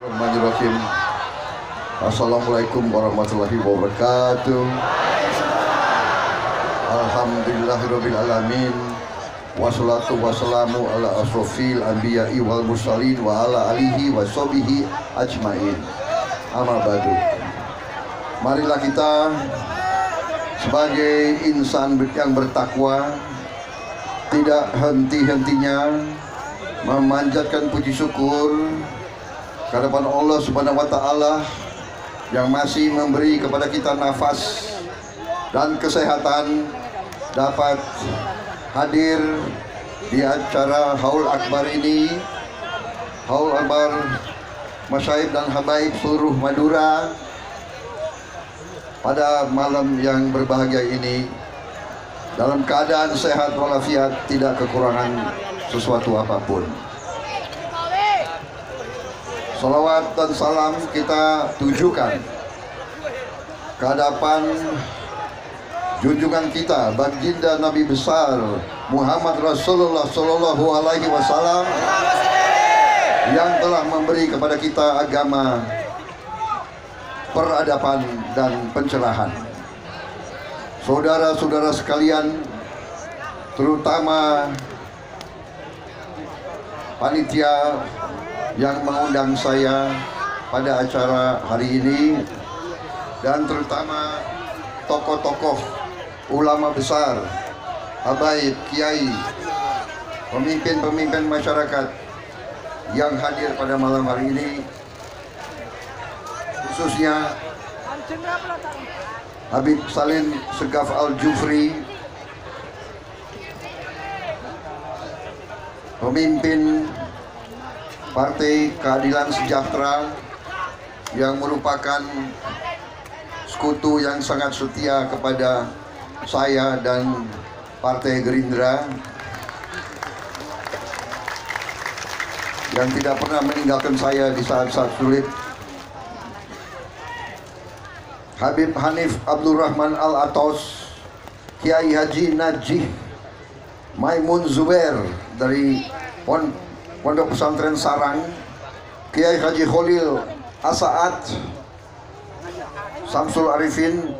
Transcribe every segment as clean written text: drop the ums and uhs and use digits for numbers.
Bismillahirrahmanirrahim. Assalamualaikum warahmatullahi wabarakatuh. Alhamdulillahirabbil alamin. Wassalatu wassalamu ala asrofil anbiya'i wal mursalin wa ala alihi wa sahbihi ajmain. Amma ba'du. Marilah kita sebagai insan yang bertakwa tidak henti-hentinya memanjatkan puji syukur kehadapan Allah Subhanahu wa taala yang masih memberi kepada kita nafas dan kesehatan dapat hadir di acara Haul Akbar ini, Haul Akbar Masyaikh dan Habaib seluruh Madura pada malam yang berbahagia ini dalam keadaan sehat walafiat, tidak kekurangan sesuatu apapun. Salawat dan salam kita tujukan ke hadapan junjungan kita, baginda Nabi besar Muhammad Rasulullah Sallallahu Alaihi Wasallam yang telah memberi kepada kita agama, peradaban dan pencerahan. Saudara-saudara sekalian, terutama panitia yang mengundang saya pada acara hari ini, dan terutama tokoh-tokoh ulama besar, habaib, kiai, pemimpin-pemimpin masyarakat yang hadir pada malam hari ini, khususnya Habib Salim Segaf Al-Jufri, pemimpin Partai Keadilan Sejahtera yang merupakan sekutu yang sangat setia kepada saya dan Partai Gerindra, yang tidak pernah meninggalkan saya di saat-saat sulit. Habib Hanif Abdurrahman Al-Atos, Kiai Haji Najih Maimun Zubair dari Pondok Pesantren Sarang, Kiai Haji Khalil Asaat Samsul Arifin,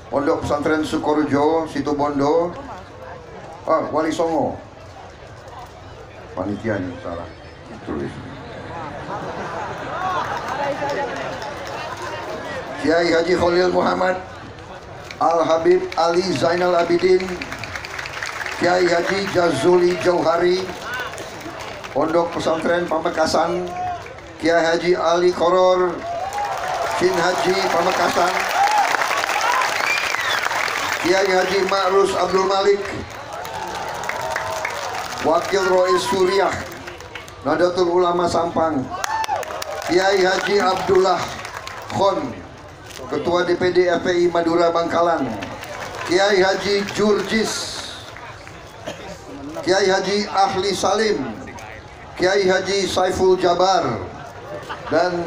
Pondok Pesantren Sukorejo Situbondo, Wali Songo, panitianya salah tulis, Kiai Haji Khalil Muhammad Al-Habib Ali Zainal Abidin, Kiai Haji Jazuli Jauhari, Pondok Pesantren Pamekasan, Kiai Haji Ali Koror Shin Haji Pamekasan, Kiai Haji Ma'rus Abdul Malik, Wakil Rois Suriah Nahdlatul Ulama Sampang, Kiai Haji Abdullah Khon, Ketua DPD FPI Madura Bangkalan, Kiai Haji Jurjis, Kiai Haji Ahli Salim, Kiai Haji Saiful Jabar, dan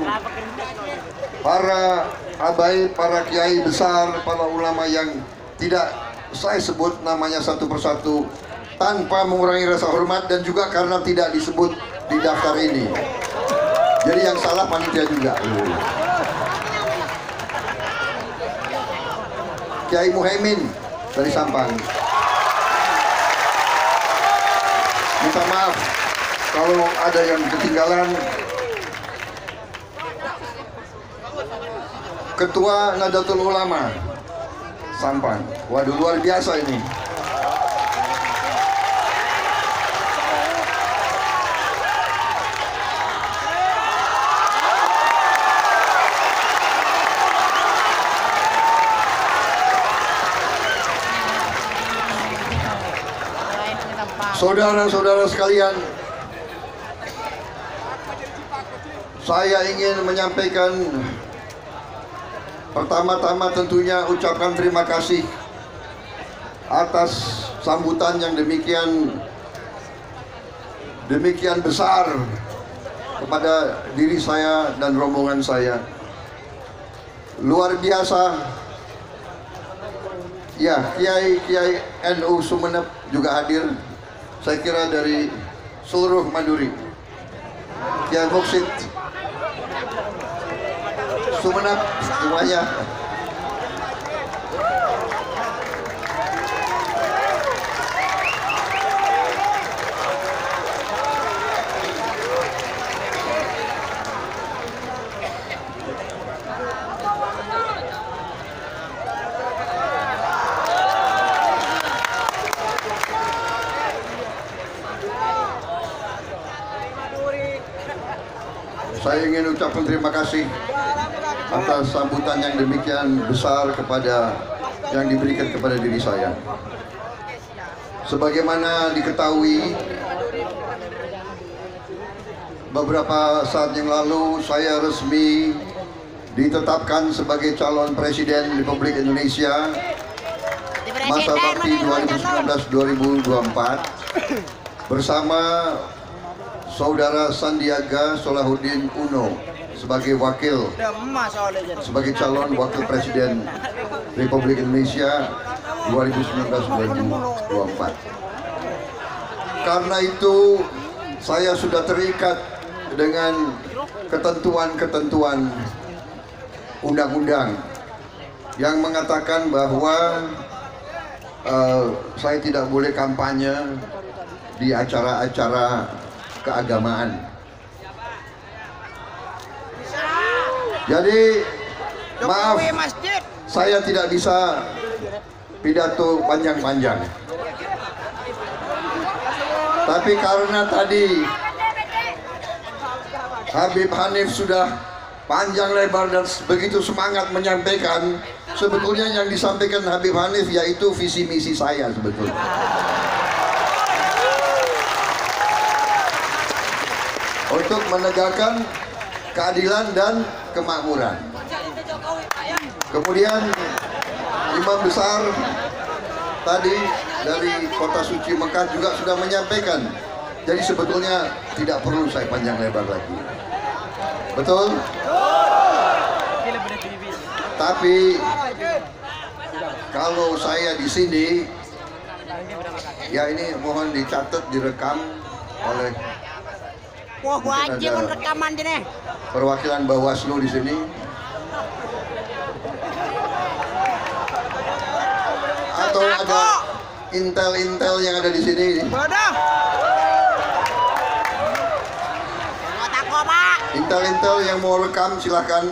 para habaib, para kiai besar, para ulama yang tidak saya sebut namanya satu persatu tanpa mengurangi rasa hormat, dan juga karena tidak disebut di daftar ini. Jadi yang salah panitia juga. Kiai Muhaimin dari Sampang, minta maaf kalau ada yang ketinggalan. Ketua Nahdlatul Ulama Sampang, waduh luar biasa ini. Saudara-saudara sekalian, saya ingin menyampaikan pertama-tama tentunya ucapkan terima kasih atas sambutan yang demikian besar kepada diri saya dan rombongan saya. Luar biasa. Ya, Kiai NU Sumeneb juga hadir. Saya kira dari seluruh Maduri. Kiai Muksid Sumenep semuanya. Saya ingin ucapkan terima kasih atas sambutan yang demikian besar yang diberikan kepada diri saya. Sebagaimana diketahui, beberapa saat yang lalu saya resmi ditetapkan sebagai calon Presiden Republik Indonesia masa bakti 2019-2024 bersama Saudara Sandiaga Salahuddin Uno sebagai calon wakil presiden Republik Indonesia 2019-2024. Karena itu saya sudah terikat dengan ketentuan-ketentuan undang-undang yang mengatakan bahwa saya tidak boleh kampanye di acara-acara keagamaan. Jadi maaf, saya tidak bisa pidato panjang-panjang. Tapi karena tadi Habib Hanif sudah panjang lebar dan begitu semangat menyampaikan, sebetulnya yang disampaikan Habib Hanif yaitu visi misi saya sebetulnya. Untuk menegakkan keadilan dan kemakmuran. Kemudian Imam Besar tadi dari Kota Suci Mekah juga sudah menyampaikan. Jadi sebetulnya tidak perlu saya panjang lebar lagi. Betul? Tapi kalau saya di sini, ya ini mohon dicatat, direkam oleh perwakilan Bawaslu di sini. Atau ada intel-intel yang ada di sini. Intel-intel yang mau rekam silahkan.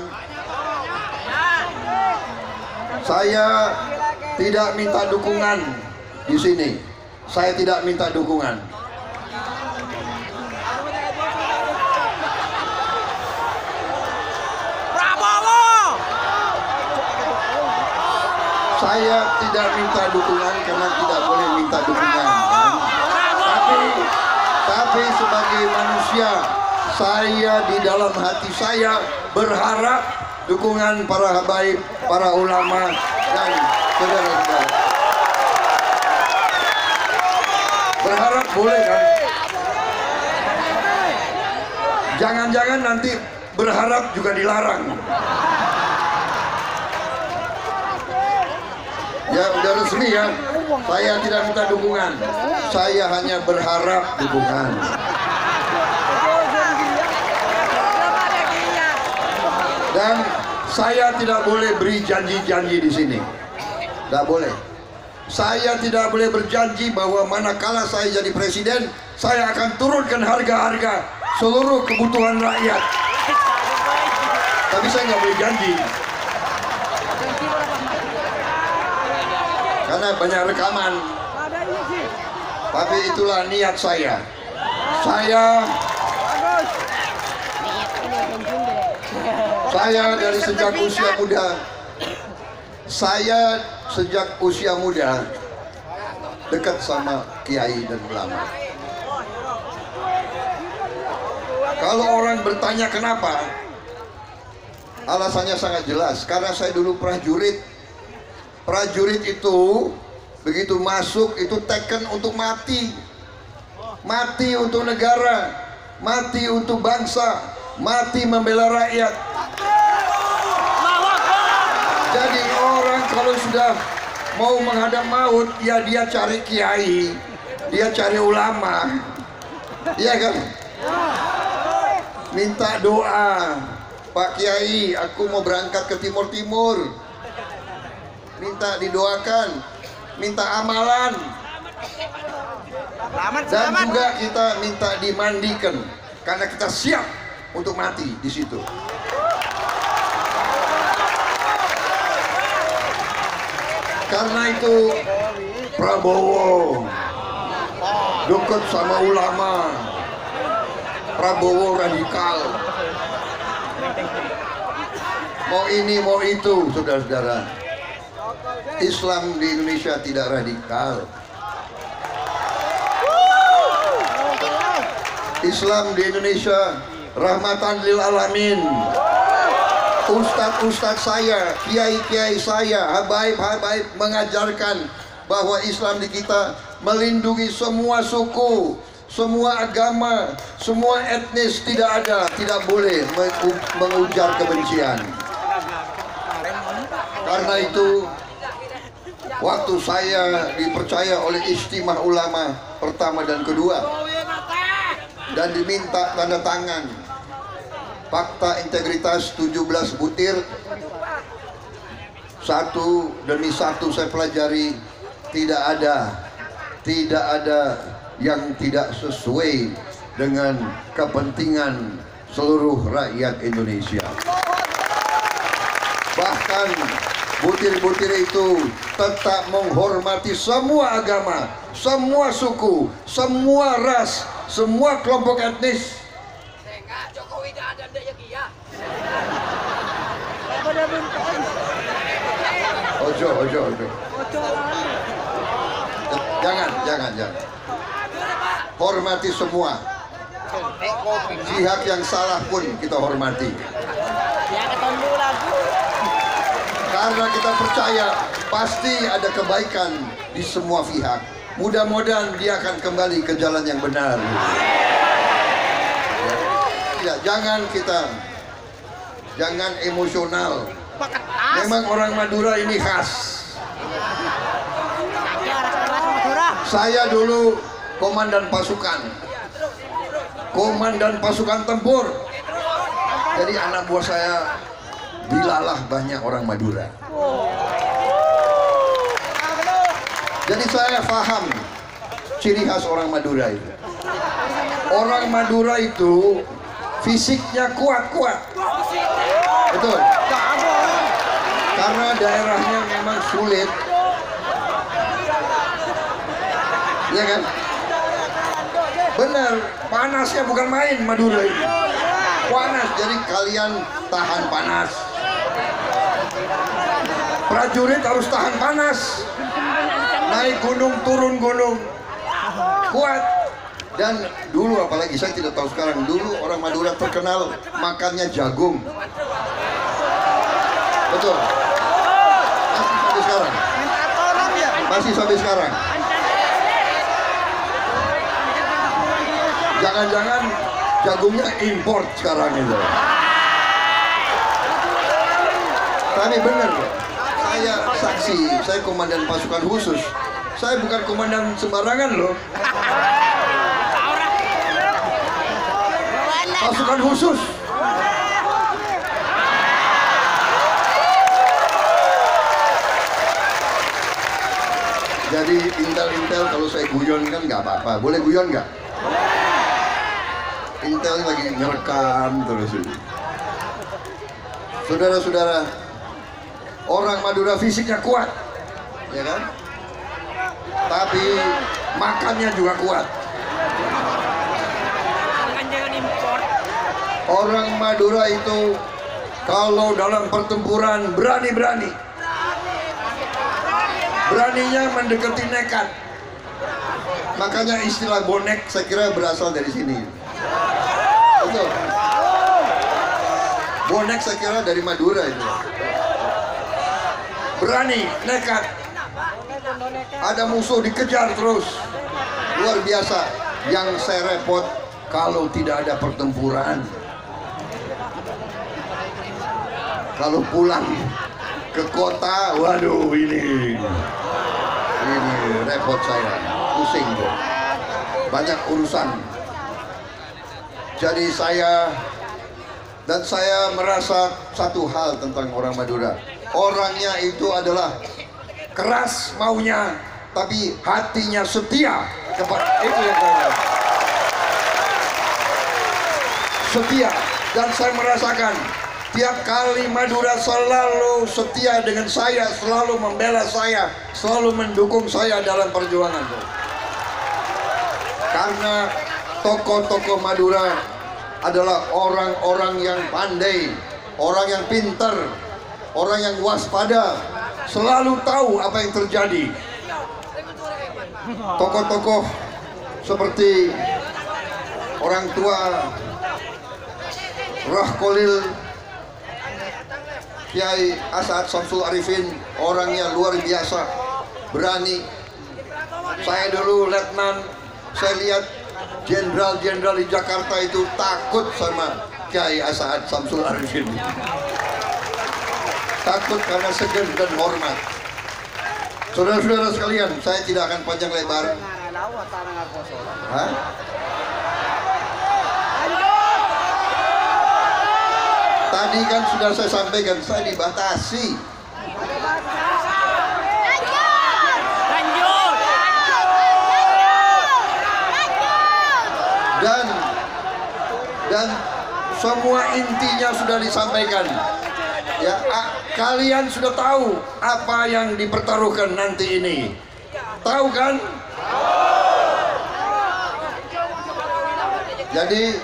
Saya tidak minta dukungan di sini. Saya tidak minta dukungan. Saya tidak minta dukungan karena tidak boleh minta dukungan. Tapi sebagai manusia, saya di dalam hati saya berharap dukungan para habaib, para ulama dan saudara-saudara. Berharap boleh kan? Jangan-jangan nanti berharap juga dilarang. Ya udah resmi ya, saya tidak minta dukungan, saya hanya berharap dukungan. Dan saya tidak boleh beri janji-janji di sini, tidak boleh. Saya tidak boleh berjanji bahwa manakala saya jadi presiden, saya akan turunkan harga-harga seluruh kebutuhan rakyat. Tapi saya nggak boleh janji. Karena banyak rekaman. Tapi itulah niat saya. Saya dari sejak usia muda. Saya sejak usia muda dekat sama kiai dan ulama. Kalau orang bertanya kenapa, alasannya sangat jelas. Karena saya dulu prajurit. Prajurit itu begitu masuk itu teken untuk mati. Mati untuk negara, mati untuk bangsa, mati membela rakyat. Jadi orang kalau sudah mau menghadap maut, ya dia cari kiai, dia cari ulama, iya kan? Minta doa, Pak Kiai, aku mau berangkat ke Timur Timur. Minta didoakan, minta amalan. Dan juga kita minta dimandikan karena kita siap untuk mati di situ. Karena itu Prabowo dekat sama ulama, Prabowo radikal, mau ini mau itu. Saudara-saudara, Islam di Indonesia tidak radikal. Islam di Indonesia rahmatan lil alamin. Ustadz-ustadz saya, kiai-kiai saya, habaib-habaib mengajarkan bahwa Islam di kita melindungi semua suku, semua agama, semua etnis. Tidak boleh mengujar kebencian. Karena itu waktu saya dipercaya oleh Ijtimah Ulama pertama dan kedua dan diminta tanda tangan fakta integritas 17 butir, satu demi satu saya pelajari, tidak ada yang tidak sesuai dengan kepentingan seluruh rakyat Indonesia. Bahkan butir-butir itu tetap menghormati semua agama, semua suku, semua ras, semua kelompok etnis. Ojo. Jangan. Hormati semua. Jihad yang salah pun kita hormati. Karena kita percaya pasti ada kebaikan di semua pihak. Mudah-mudahan dia akan kembali ke jalan yang benar. Ya, jangan emosional. Memang orang Madura ini khas. Saya dulu komandan pasukan tempur. Jadi anak buah saya dilalah banyak orang Madura. Jadi saya paham ciri khas orang Madura itu. Orang Madura itu fisiknya kuat. Betul. Karena daerahnya memang sulit. Ya kan? Benar, panasnya bukan main Madura itu. Panas, jadi kalian tahan panas. Prajurit harus tahan panas. Naik gunung, turun gunung. Kuat. Dan dulu, apalagi saya tidak tahu sekarang, dulu orang Madura terkenal makannya jagung. Betul. Masih sampai sekarang. Jangan-jangan jagungnya import sekarang itu. Tapi benar, saya saksi, saya komandan pasukan khusus. Saya bukan komandan sembarangan loh. Pasukan khusus. Jadi intel kalau saya guyon kan nggak apa-apa. Boleh guyon nggak? Intel lagi ngerekam terus ini. Saudara-saudara, orang Madura fisiknya kuat, ya kan? Tapi makannya juga kuat. Orang Madura itu kalau dalam pertempuran berani-berani. Beraninya mendekati nekat. Makanya istilah bonek saya kira berasal dari sini. Betul. Bonek saya kira dari Madura itu. Berani, nekat. Ada musuh dikejar terus. Luar biasa. Yang saya repot kalau tidak ada pertempuran. Kalau pulang ke kota, waduh ini repot saya, pusing tuh, banyak urusan. Jadi saya Dan saya merasa satu hal tentang orang Madura. Orangnya itu adalah keras maunya, tapi hatinya setia kepada itu yang saya setia. Dan saya merasakan tiap kali Madura selalu setia dengan saya, selalu membela saya, selalu mendukung saya dalam perjuangan. Karena tokoh-tokoh Madura adalah orang-orang yang pandai, orang yang pintar, orang yang waspada, selalu tahu apa yang terjadi. Tokoh-tokoh seperti orang tua Rah Kholil Kiai As'ad Syamsul Arifin, orangnya luar biasa, berani. Saya dulu letnan, saya lihat jenderal-jenderal di Jakarta itu takut sama Kiai As'ad Syamsul Arifin. Takut karena segan dan hormat. Saudara-saudara sekalian, saya tidak akan panjang lebar. Hah? Tadi kan sudah saya sampaikan, saya dibatasi. Dan semua intinya sudah disampaikan. Ya, kalian sudah tahu apa yang dipertaruhkan nanti ini. Tahu kan? Jadi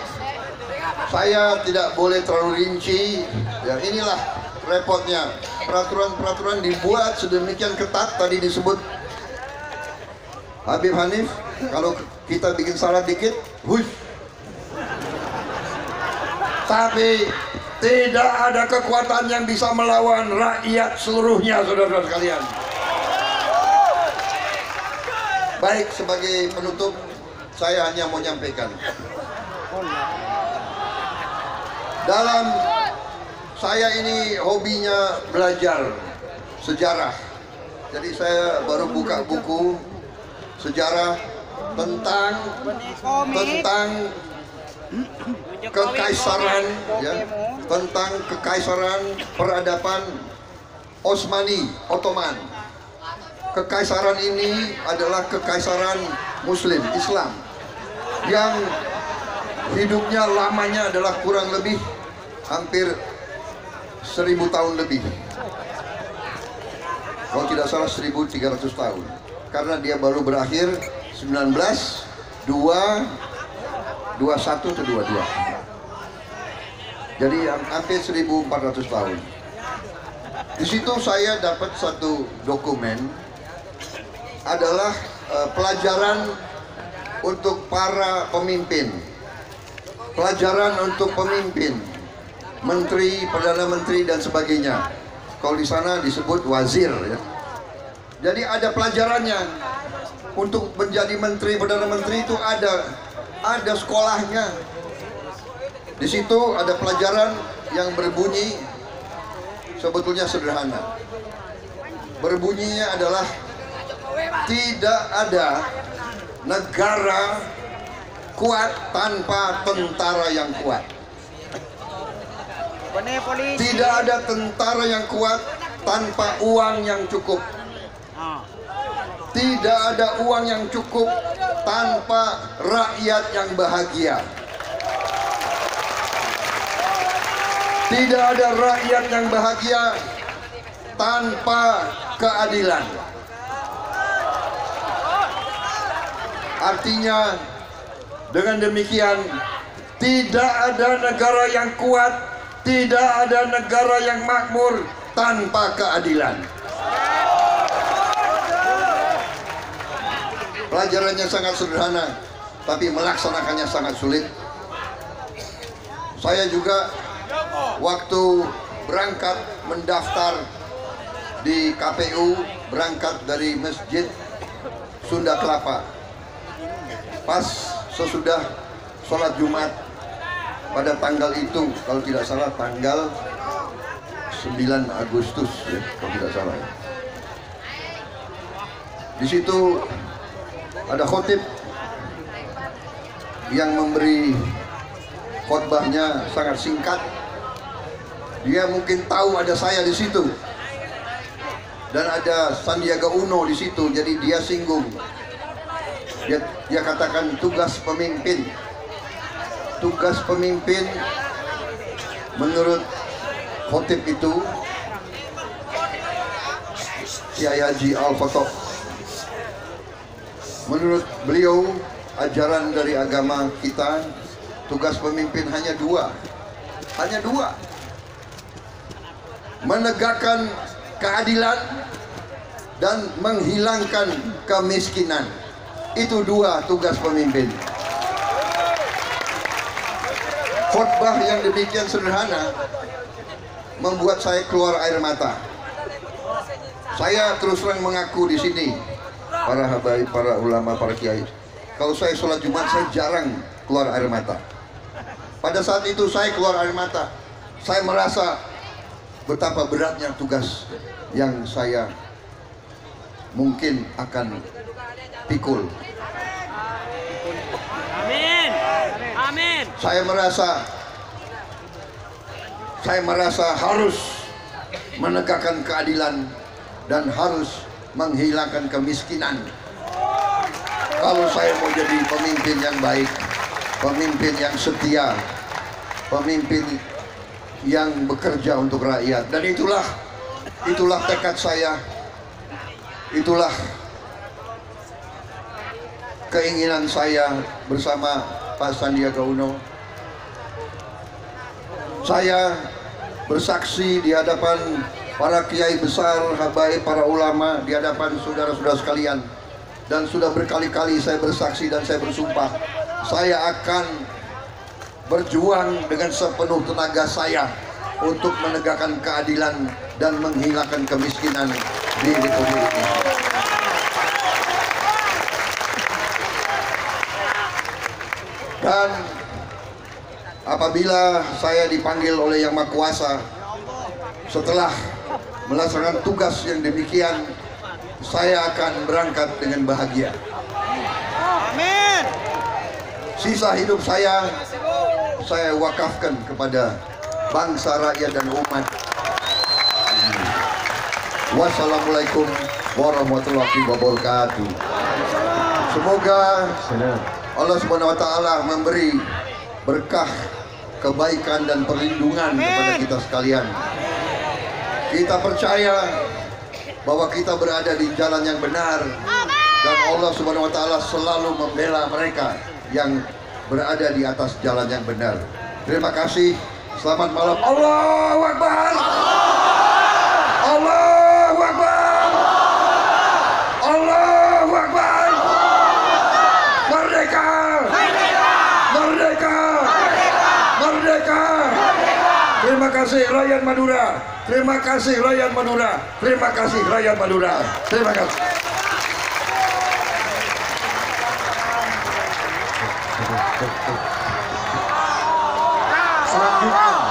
saya tidak boleh terlalu rinci. Ya, inilah repotnya. Peraturan-peraturan dibuat sedemikian ketat, tadi disebut Habib Hanif, kalau kita bikin salah dikit, hush. Tapi tidak ada kekuatan yang bisa melawan rakyat seluruhnya, saudara-saudara sekalian. Baik, sebagai penutup, saya hanya mau menyampaikan. Dalam saya ini hobinya belajar sejarah. Jadi saya baru buka buku sejarah tentang kekaisaran, ya, tentang kekaisaran peradaban Osmani, Ottoman. Kekaisaran ini adalah kekaisaran Muslim, Islam, yang hidupnya lamanya adalah kurang lebih hampir 1000 tahun lebih. Kalau tidak salah 1300 tahun. Karena dia baru berakhir 1921 atau 22. Jadi hampir 1400 tahun. Di situ saya dapat satu dokumen, adalah pelajaran untuk para pemimpin. Pelajaran untuk pemimpin, menteri, perdana menteri dan sebagainya. Kalau di sana disebut wazir, ya. Jadi ada pelajarannya. Untuk menjadi menteri, perdana menteri itu ada sekolahnya. Di situ ada pelajaran yang berbunyi sebetulnya sederhana. Berbunyinya adalah tidak ada negara kuat tanpa tentara yang kuat. Tidak ada tentara yang kuat tanpa uang yang cukup. Tidak ada uang yang cukup tanpa rakyat yang bahagia. Tidak ada rakyat yang bahagia tanpa keadilan. Artinya, dengan demikian, tidak ada negara yang kuat, tidak ada negara yang makmur tanpa keadilan. Pelajarannya sangat sederhana, tapi melaksanakannya sangat sulit. Saya juga waktu berangkat mendaftar di KPU, berangkat dari Masjid Sunda Kelapa, pas sesudah sholat Jumat pada tanggal itu, kalau tidak salah tanggal 9 Agustus, ya, kalau tidak salah. Di situ ada khotib yang memberi khotbahnya sangat singkat, Dia mungkin tahu ada saya di situ dan ada Sandiaga Uno di situ, jadi dia singgung. Dia katakan tugas pemimpin menurut khotib itu Kiai Haji Al-Fatah. Menurut beliau, ajaran dari agama kita, tugas pemimpin hanya dua, menegakkan keadilan dan menghilangkan kemiskinan. Itu dua tugas pemimpin. Khotbah yang demikian sederhana membuat saya keluar air mata. Saya terus terang mengaku di sini, para habaib, para ulama, para kiai, kalau saya sholat Jumat saya jarang keluar air mata. Pada saat itu saya keluar air mata. Saya merasa betapa beratnya tugas yang saya mungkin akan pikul. Amin. Amin. Saya merasa harus menegakkan keadilan dan harus menghilangkan kemiskinan. Kalau saya mau jadi pemimpin yang baik, pemimpin yang setia, pemimpin yang bekerja untuk rakyat. Dan itulah tekad saya, itulah keinginan saya bersama Pak Sandiaga Uno. Saya bersaksi di hadapan para kiai besar, habaib, para ulama, di hadapan saudara-saudara sekalian, dan sudah berkali-kali saya bersaksi dan saya bersumpah, saya akan berjuang dengan sepenuh tenaga saya untuk menegakkan keadilan dan menghilangkan kemiskinan di Republik ini. Dan apabila saya dipanggil oleh Yang Maha Kuasa setelah melaksanakan tugas yang demikian, saya akan berangkat dengan bahagia. Amin. Sisa hidup saya wakafkan kepada bangsa, rakyat, dan umat. Wassalamualaikum warahmatullahi wabarakatuh. Semoga Allah Subhanahu wa Ta'ala memberi berkah, kebaikan, dan perlindungan kepada kita sekalian. Kita percaya bahwa kita berada di jalan yang benar, dan Allah Subhanahu wa Ta'ala selalu membela mereka yang berada di atas jalan yang benar. Terima kasih. Selamat malam. Allahu Akbar. Allahu Akbar. Allahu Akbar. Merdeka. Merdeka. Merdeka. Terima kasih rakyat Madura. Terima kasih rakyat Madura. Terima kasih rakyat Madura. Terima kasih. Selanjutnya